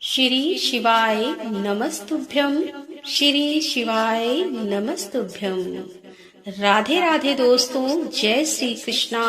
श्री शिवाय नमस्तुभ्यं। श्री शिवाय नमस्तुभ्यं। राधे राधे दोस्तों, जय श्री कृष्णा।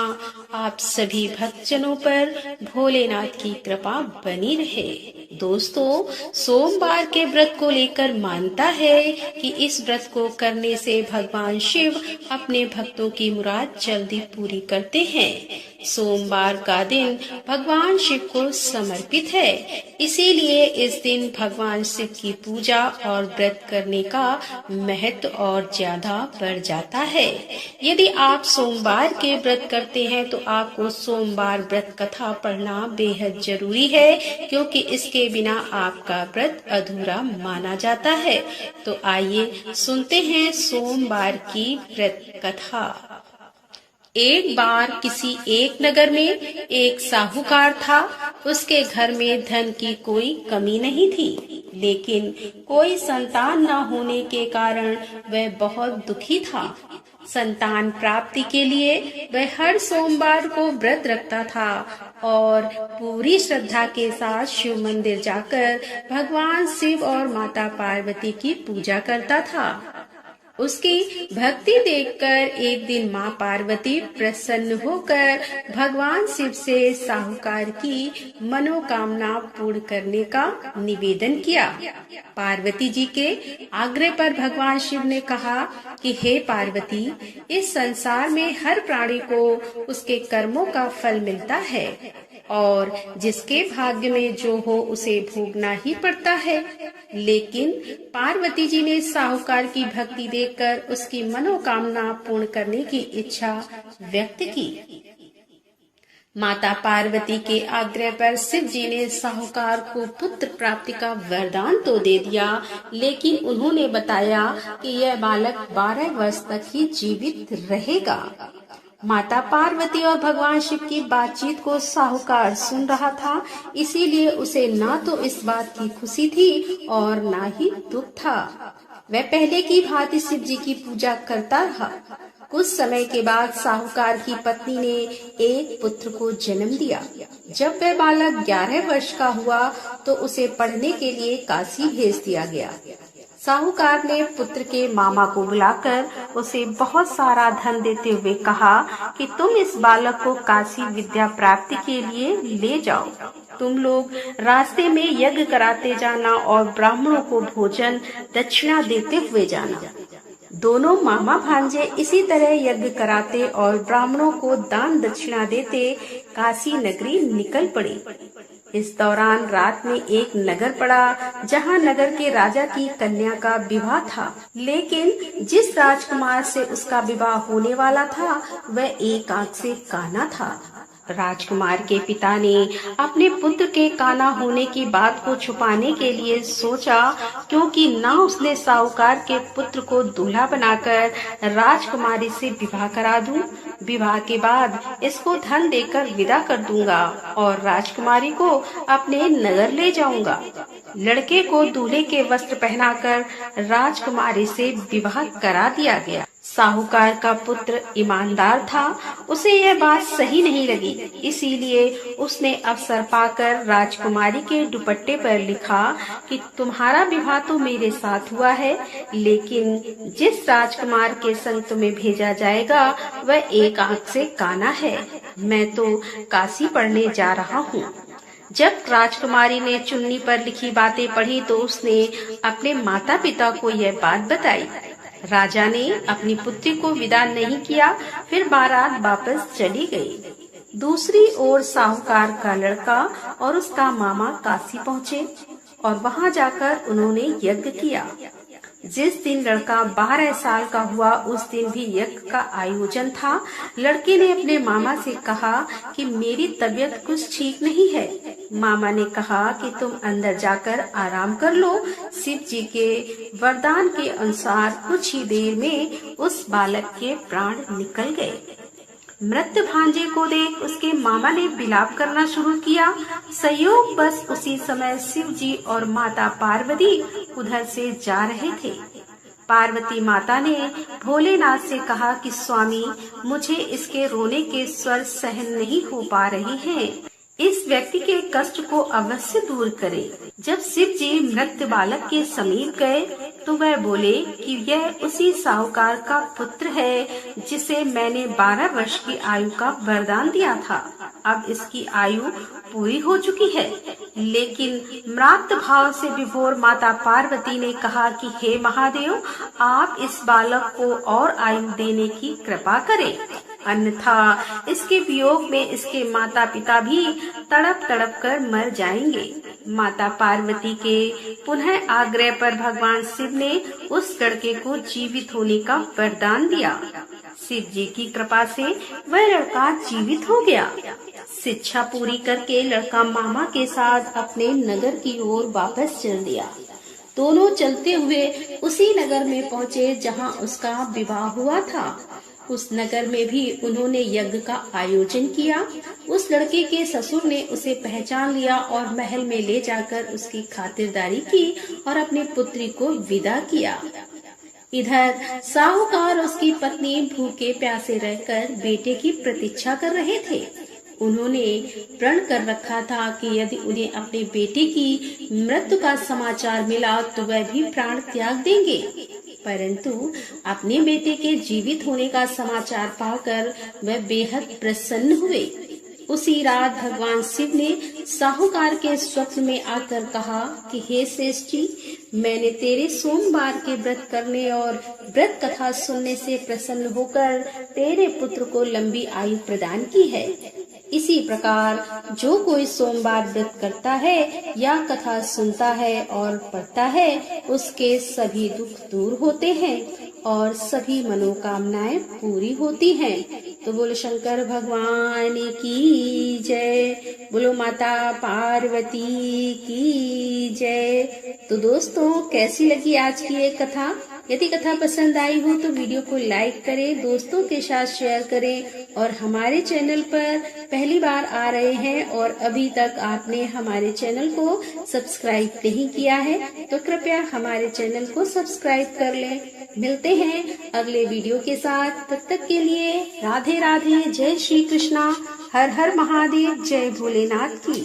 आप सभी भक्तजनों पर भोलेनाथ की कृपा बनी रहे। दोस्तों, सोमवार के व्रत को लेकर मानता है कि इस व्रत को करने से भगवान शिव अपने भक्तों की मुराद जल्दी पूरी करते हैं। सोमवार का दिन भगवान शिव को समर्पित है, इसीलिए इस दिन भगवान शिव की पूजा और व्रत करने का महत्व और ज्यादा बढ़ जाता है। यदि आप सोमवार के व्रत करते हैं तो आपको सोमवार व्रत कथा पढ़ना बेहद जरूरी है, क्योंकि इसके बिना आपका व्रत अधूरा माना जाता है। तो आइए सुनते हैं सोमवार की व्रत कथा। एक बार किसी एक नगर में एक साहूकार था। उसके घर में धन की कोई कमी नहीं थी, लेकिन कोई संतान न होने के कारण वह बहुत दुखी था। संतान प्राप्ति के लिए वह हर सोमवार को व्रत रखता था और पूरी श्रद्धा के साथ शिव मंदिर जाकर भगवान शिव और माता पार्वती की पूजा करता था। उसकी भक्ति देखकर एक दिन माँ पार्वती प्रसन्न होकर भगवान शिव से साहूकार की मनोकामना पूर्ण करने का निवेदन किया। पार्वती जी के आग्रह पर भगवान शिव ने कहा कि हे पार्वती, इस संसार में हर प्राणी को उसके कर्मों का फल मिलता है और जिसके भाग्य में जो हो उसे भोगना ही पड़ता है। लेकिन पार्वती जी ने साहूकार की भक्ति देखकर उसकी मनोकामना पूर्ण करने की इच्छा व्यक्त की। माता पार्वती के आग्रह पर शिव जी ने साहूकार को पुत्र प्राप्ति का वरदान तो दे दिया, लेकिन उन्होंने बताया कि यह बालक 12 वर्ष तक ही जीवित रहेगा। माता पार्वती और भगवान शिव की बातचीत को साहूकार सुन रहा था, इसीलिए उसे ना तो इस बात की खुशी थी और ना ही दुख था। वह पहले की भांति शिव जी की पूजा करता रहा। कुछ समय के बाद साहूकार की पत्नी ने एक पुत्र को जन्म दिया। जब वह बालक 11 वर्ष का हुआ तो उसे पढ़ने के लिए काशी भेज दिया गया। साहूकार ने पुत्र के मामा को बुलाकर उसे बहुत सारा धन देते हुए कहा कि तुम इस बालक को काशी विद्या प्राप्ति के लिए ले जाओ। तुम लोग रास्ते में यज्ञ कराते जाना और ब्राह्मणों को भोजन दक्षिणा देते हुए जाना। दोनों मामा भांजे इसी तरह यज्ञ कराते और ब्राह्मणों को दान दक्षिणा देते काशी नगरी निकल पड़ी। इस दौरान रात में एक नगर पड़ा, जहां नगर के राजा की कन्या का विवाह था। लेकिन जिस राजकुमार से उसका विवाह होने वाला था वह एक आंख से काना था। राजकुमार के पिता ने अपने पुत्र के काना होने की बात को छुपाने के लिए सोचा, क्योंकि ना उसने साहूकार के पुत्र को दूल्हा बनाकर राजकुमारी से विवाह करा दूं, विवाह के बाद इसको धन देकर विदा कर दूंगा और राजकुमारी को अपने नगर ले जाऊंगा। लड़के को दूल्हे के वस्त्र पहनाकर राजकुमारी से विवाह करा दिया गया। साहूकार का पुत्र ईमानदार था, उसे यह बात सही नहीं लगी, इसीलिए उसने अवसर पाकर राजकुमारी के दुपट्टे पर लिखा कि तुम्हारा विवाह तो मेरे साथ हुआ है, लेकिन जिस राजकुमार के संग तुम्हें भेजा जाएगा वह एक आंख से काना है। मैं तो काशी पढ़ने जा रहा हूँ। जब राजकुमारी ने चुन्नी पर लिखी बातें पढ़ी तो उसने अपने माता पिता को यह बात बताई। राजा ने अपनी पुत्री को विदा नहीं किया, फिर बारात वापस चली गई। दूसरी ओर साहूकार का लड़का और उसका मामा काशी पहुँचे और वहां जाकर उन्होंने यज्ञ किया। जिस दिन लड़का 12 साल का हुआ उस दिन भी यज्ञ का आयोजन था। लड़के ने अपने मामा से कहा कि मेरी तबीयत कुछ ठीक नहीं है। मामा ने कहा कि तुम अंदर जाकर आराम कर लो। शिव जी के वरदान के अनुसार कुछ ही देर में उस बालक के प्राण निकल गए। मृत भांजे को देख उसके मामा ने विलाप करना शुरू किया। संयोग बस उसी समय शिव जी और माता पार्वती उधर से जा रहे थे। पार्वती माता ने भोलेनाथ से कहा कि स्वामी, मुझे इसके रोने के स्वर सहन नहीं हो पा रहे हैं, इस व्यक्ति के कष्ट को अवश्य दूर करे। जब शिव जी मृत बालक के समीप गए तो वह बोले कि यह उसी साहूकार का पुत्र है जिसे मैंने 12 वर्ष की आयु का वरदान दिया था। अब इसकी आयु पूरी हो चुकी है। लेकिन म्रात भाव से विभोर माता पार्वती ने कहा कि हे महादेव, आप इस बालक को और आयु देने की कृपा करें, अन्यथा इसके वियोग में इसके माता पिता भी तड़प तड़प कर मर जाएंगे। माता पार्वती के पुनः आग्रह पर भगवान शिव ने उस लड़के को जीवित होने का वरदान दिया। शिव जी की कृपा से वह लड़का जीवित हो गया। शिक्षा पूरी करके लड़का मामा के साथ अपने नगर की ओर वापस चल दिया। दोनों चलते हुए उसी नगर में पहुँचे जहाँ उसका विवाह हुआ था। उस नगर में भी उन्होंने यज्ञ का आयोजन किया। उस लड़के के ससुर ने उसे पहचान लिया और महल में ले जाकर उसकी खातिरदारी की और अपनी पुत्री को विदा किया। इधर साहूकार और उसकी पत्नी भूखे प्यासे रहकर बेटे की प्रतीक्षा कर रहे थे। उन्होंने प्रण कर रखा था कि यदि उन्हें अपने बेटे की मृत्यु का समाचार मिला तो वह भी प्राण त्याग देंगे। परंतु अपने बेटे के जीवित होने का समाचार पाकर वह बेहद प्रसन्न हुए। उसी रात भगवान शिव ने साहूकार के स्वप्न में आकर कहा कि हे श्रेष्ठ जी, मैंने तेरे सोमवार के व्रत करने और व्रत कथा सुनने से प्रसन्न होकर तेरे पुत्र को लंबी आयु प्रदान की है। इसी प्रकार जो कोई सोमवार व्रत करता है या कथा सुनता है और पढ़ता है, उसके सभी दुख दूर होते हैं और सभी मनोकामनाएं पूरी होती हैं। तो बोलो शंकर भगवान की जय, बोलो माता पार्वती की जय। तो दोस्तों, कैसी लगी आज की ये कथा? यदि कथा पसंद आई हो तो वीडियो को लाइक करें, दोस्तों के साथ शेयर करें और हमारे चैनल पर पहली बार आ रहे हैं और अभी तक आपने हमारे चैनल को सब्सक्राइब नहीं किया है तो कृपया हमारे चैनल को सब्सक्राइब कर लें। मिलते हैं अगले वीडियो के साथ। तब तक के लिए राधे राधे, जय श्री कृष्णा, हर हर महादेव, जय भोलेनाथ की।